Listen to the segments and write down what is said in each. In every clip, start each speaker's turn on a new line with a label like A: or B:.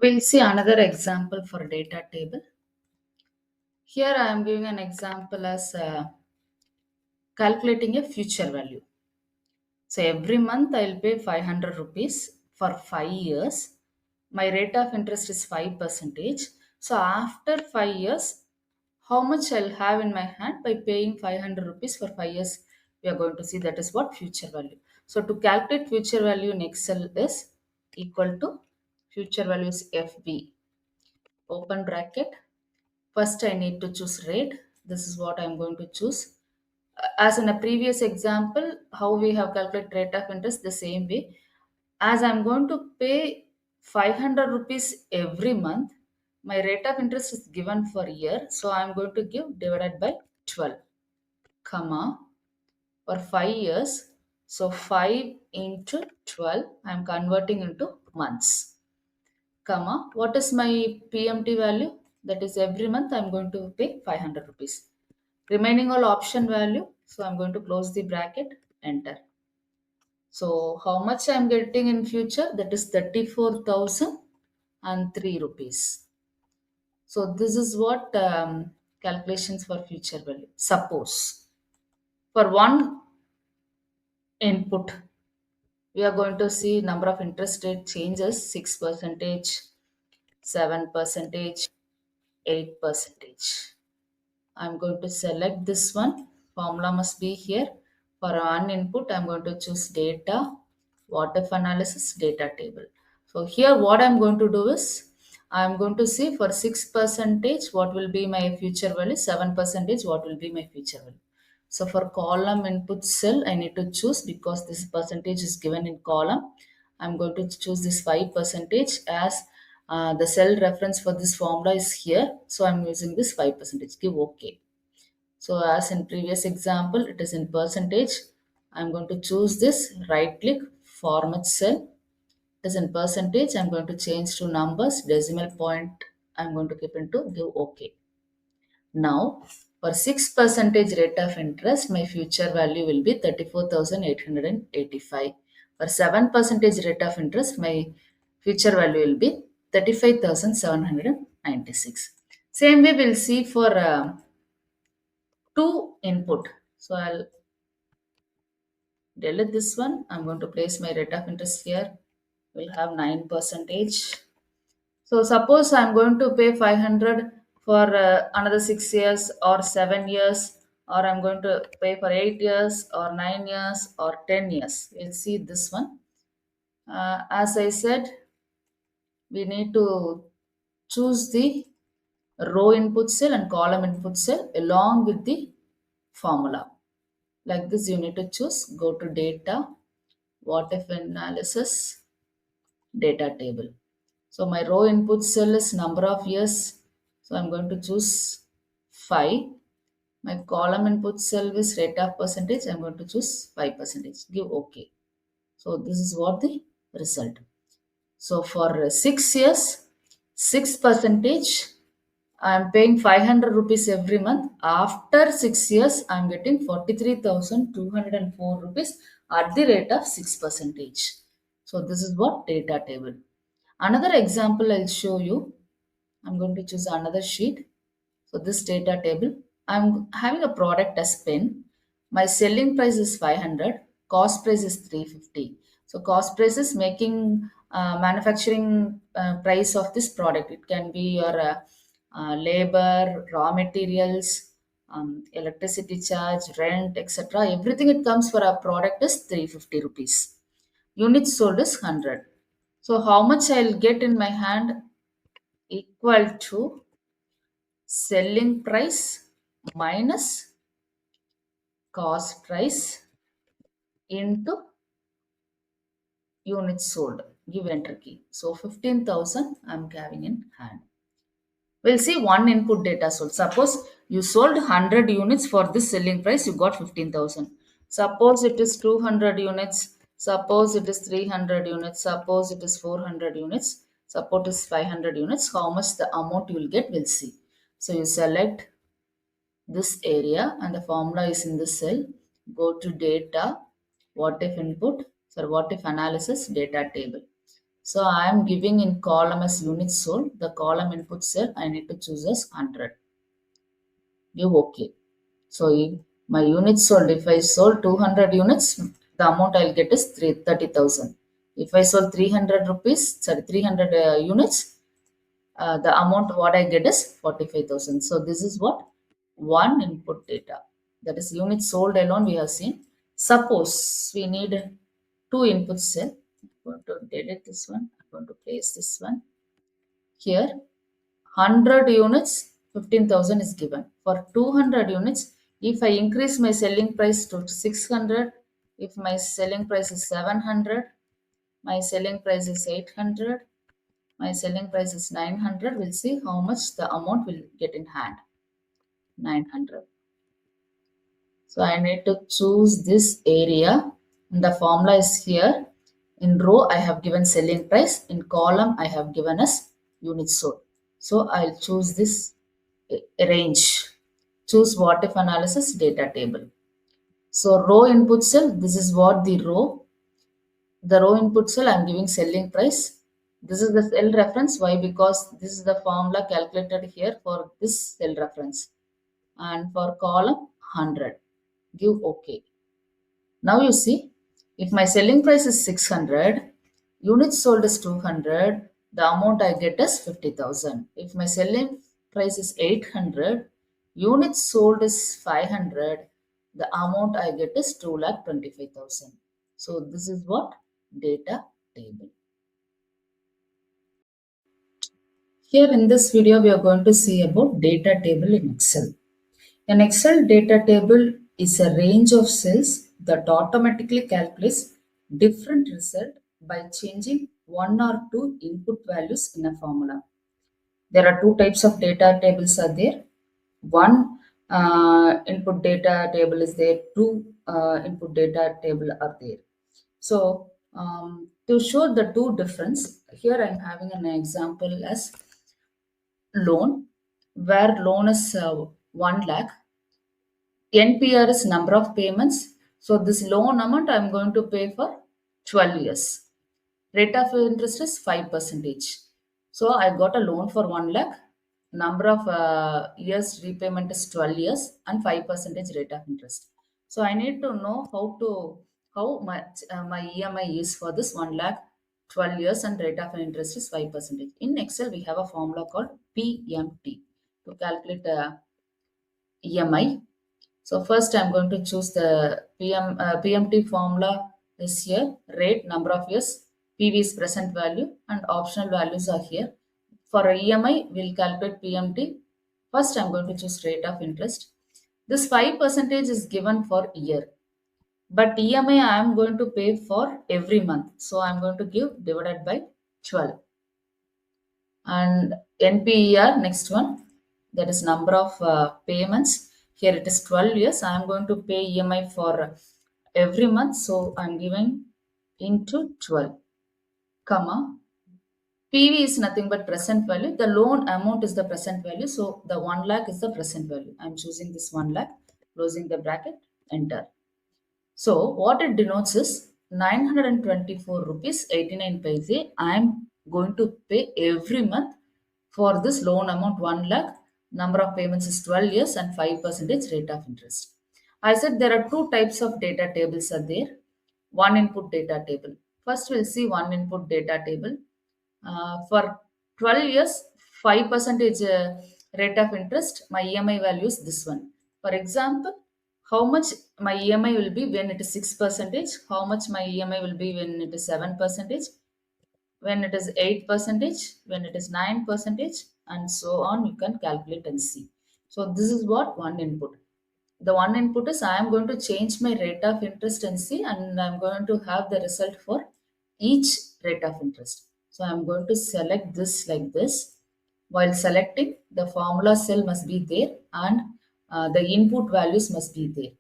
A: We'll see another example for data table. Here I am giving an example as calculating a future value. So every month I'll pay 500 rupees for 5 years. My rate of interest is 5 percentage. So after 5 years, how much I'll have in my hand by paying 500 rupees for 5 years? We are going to see that is what future value. So to calculate future value in Excel is equal to future value is FV. Open bracket. First, I need to choose rate. This is what I'm going to choose. As in a previous example, how we have calculated rate of interest the same way. As I'm going to pay 500 rupees every month, my rate of interest is given for a year. So I'm going to give divided by 12, comma, for 5 years. So 5 into 12, I'm converting into months, comma, what is my PMT value? That is every month I'm going to pay 500 rupees. Remaining all option value. So I'm going to close the bracket, enter. So how much I'm getting in future? That is 34,003 rupees. So this is what calculations for future value. Suppose for one input, we are going to see number of interest rate changes 6 percentage, 7 percentage, 8 percentage. I'm going to select this one. Formula must be here. For one input, I'm going to choose data, what if analysis, data table. So here what I'm going to do is, I'm going to see for 6 percentage, what will be my future value, 7 percentage, what will be my future value. So for column input cell, I need to choose because this percentage is given in column. I'm going to choose this 5 percentage as the cell reference for this formula is here. So I'm using this 5 percentage. Give OK. So as in previous example, it is in percentage. I'm going to choose this, right click, format cell. It is in percentage. I'm going to change to numbers, decimal point. I'm going to keep into, give OK. Now, for 6 percentage rate of interest, my future value will be 34,885. For 7 percentage rate of interest, my future value will be 35,796. Same way we'll see for two input. So I'll delete this one. I'm going to place my rate of interest here. We'll have 9 percentage. So suppose I'm going to pay 500 for another 6 years or 7 years, or I'm going to pay for 8 years or 9 years or 10 years. We'll see this one. As I said, we need to choose the row input cell and column input cell along with the formula. Like this, you need to choose, go to data, what if analysis, data table. So my row input cell is number of years. So I'm going to choose 5. My column input cell is rate of percentage. I'm going to choose 5 percentage. Give OK. So this is what the result. So for 6 years, 6 percentage, I'm paying 500 rupees every month. After 6 years, I'm getting 43,204 rupees at the rate of 6 percentage. So this is what data table. Another example I'll show you. I'm going to choose another sheet. So this data table, I'm having a product as pen. My selling price is 500, cost price is 350. So cost price is making manufacturing price of this product. It can be your labor, raw materials, electricity charge, rent, etc. Everything it comes for a product is 350 rupees. Units sold is 100. So how much I'll get in my hand equal to selling price minus cost price into units sold. Give enter key. So 15,000 I'm having in hand. We'll see one input data sold. Suppose you sold 100 units for this selling price, you got 15,000. Suppose it is 200 units. Suppose it is 300 units. Suppose it is 400 units. Suppose it is 500 units. How much the amount you will get, we'll see. So you select this area and the formula is in this cell. Go to data, what if input, so what if analysis, data table. So I am giving in column as units sold. The column input cell I need to choose as 100. Give OK. So if my units sold, if I sold 200 units, the amount I'll get is 30,000. If I sold 300 rupees, sorry, 300 units, the amount what I get is 45,000. So this is what one input data. That is units sold alone we have seen. Suppose we need two input cell. I'm going to delete this one. I'm going to place this one here. 100 units, 15,000 is given. For 200 units, if I increase my selling price to 600, if my selling price is 700, my selling price is 800, my selling price is 900, we'll see how much the amount will get in hand. 900. So I need to choose this area. The formula is here. In row, I have given selling price. In column, I have given as units sold. So I'll choose this range. Choose what if analysis data table. So row input cell, this is what the row. The row input cell, I'm giving selling price. This is the cell reference. Why? Because this is the formula calculated here for this cell reference. And for column 100, give OK. Now you see, if my selling price is 600, units sold is 200, the amount I get is 50,000. If my selling price is 800, units sold is 500, the amount I get is 2,25,000. So this is what data table. Here in this video, we are going to see about data table in Excel. An Excel data table is a range of cells that automatically calculates different result by changing one or two input values in a formula. There are two types of data tables are there. One input data table is there, two input data table are there. So to show the two difference, here I am having an example as loan, where loan is 1 lakh. NPR is number of payments. So this loan amount I'm going to pay for 12 years. Rate of interest is 5%. So I got a loan for 1 lakh. Number of years repayment is 12 years and 5% rate of interest. So I need to know how much my EMI is for this 1 lakh 12 years and rate of interest is 5%. In Excel, we have a formula called PMT to calculate EMI. So first I'm going to choose the PMT formula is here. Rate, number of years, PV is present value and optional values are here. For EMI, we'll calculate PMT. First I'm going to choose rate of interest. This 5% is given for year. But EMI I am going to pay for every month. So I'm going to give divided by 12. And NPER, next one, that is number of payments. Here it is 12 years. I am going to pay EMI for every month. So I'm giving into 12, comma. PV is nothing but present value. The loan amount is the present value. So the 1 lakh is the present value. I'm choosing this 1 lakh, closing the bracket, enter. So what it denotes is 924 rupees 89 paise I am going to pay every month for this loan amount 1 lakh. Number of payments is 12 years and 5% rate of interest. I said there are two types of data tables are there. One input data table. First we'll see one input data table. For 12 years, 5% rate of interest, my EMI value is this one. For example, how much my EMI will be when it is 6%, how much my EMI will be when it is 7%, when it is 8%, when it is 9%, and so on. You can calculate and see. So this is what one input. The one input is I am going to change my rate of interest and see, and I'm going to have the result for each rate of interest. So I'm going to select this like this. While selecting, the formula cell must be there and the input values must be there.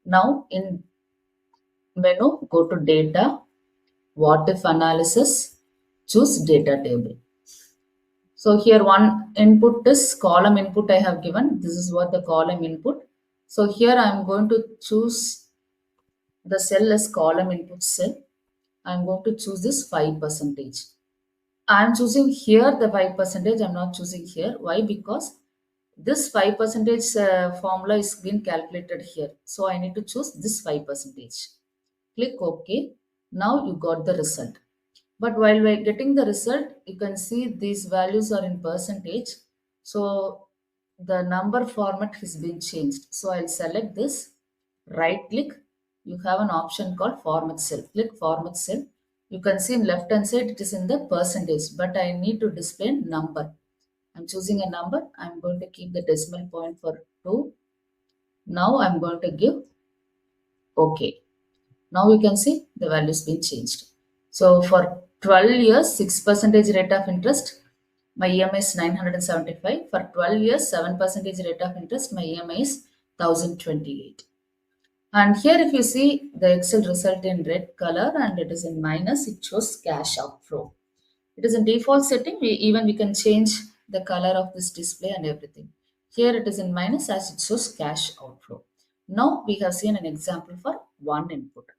A: Now in menu, go to data, what if analysis, choose data table. So here one input is column input I have given. This is what the column input. So here I am going to choose the cell as column input cell. I am going to choose this 5%. I'm choosing here the 5 percentage. I'm not choosing here. Why? Because this 5 percentage formula is being calculated here. So I need to choose this 5 percentage. Click OK. Now you got the result. But while we're getting the result, you can see these values are in percentage. So the number format has been changed. So I'll select this, right click. You have an option called format cell. Click format cell. You can see in left hand side it is in the percentage, but I need to display number. I'm choosing a number. I'm going to keep the decimal point for 2. Now I'm going to give OK. Now you can see the values been changed. So for 12 years, 6 percentage rate of interest, my EMI is 975. For 12 years, 7 percentage rate of interest, my EMI is 1028. And here if you see the Excel result in red color and it is in minus, it shows cash outflow. It is in default setting. We can change the color of this display and everything. Here it is in minus as it shows cash outflow. Now we have seen an example for one input.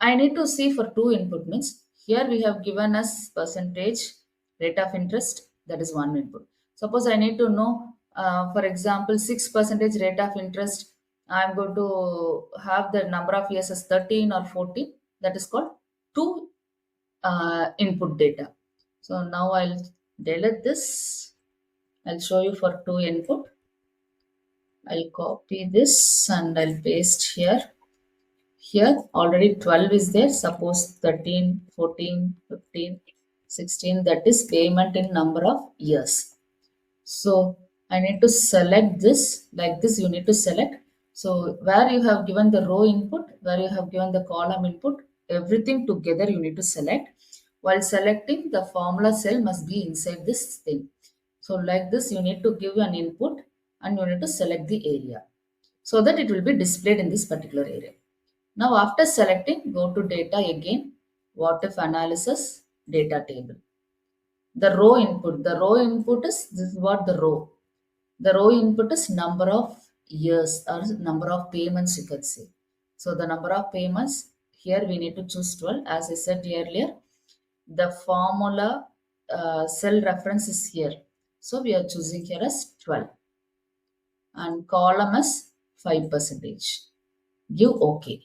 A: I need to see for two input means here we have given us percentage rate of interest, that is one input. Suppose I need to know, for example, 6 percentage rate of interest. I'm going to have the number of years as 13 or 14. That is called two input data. So now I'll delete this. I'll show you for two input. I'll copy this and I'll paste here. Here already 12 is there. Suppose 13, 14, 15, 16. That is payment in number of years. So I need to select this. Like this you need to select. So where you have given the row input, where you have given the column input, everything together you need to select. While selecting, the formula cell must be inside this thing. So like this you need to give an input and you need to select the area so that it will be displayed in this particular area. Now after selecting, go to data again, what if analysis, data table. The row input is, this is what the row. The row input is number of years or number of payments you can say. So the number of payments, here we need to choose 12. As I said earlier, the formula cell reference is here. So we are choosing here as 12 and column as 5 percentage. Give OK.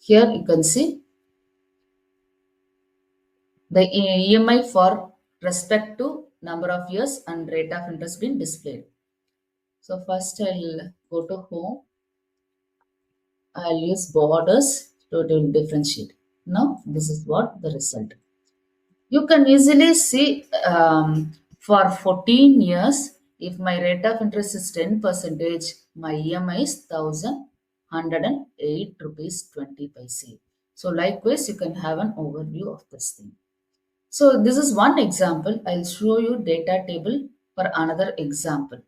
A: Here you can see the EMI for respect to number of years and rate of interest being displayed. So first I'll go to home. I'll use borders to differentiate. Now this is what the result. You can easily see for 14 years, if my rate of interest is 10 percentage, my EMI is 1108 rupees 20 paise. So likewise, you can have an overview of this thing. So this is one example. I'll show you data table for another example.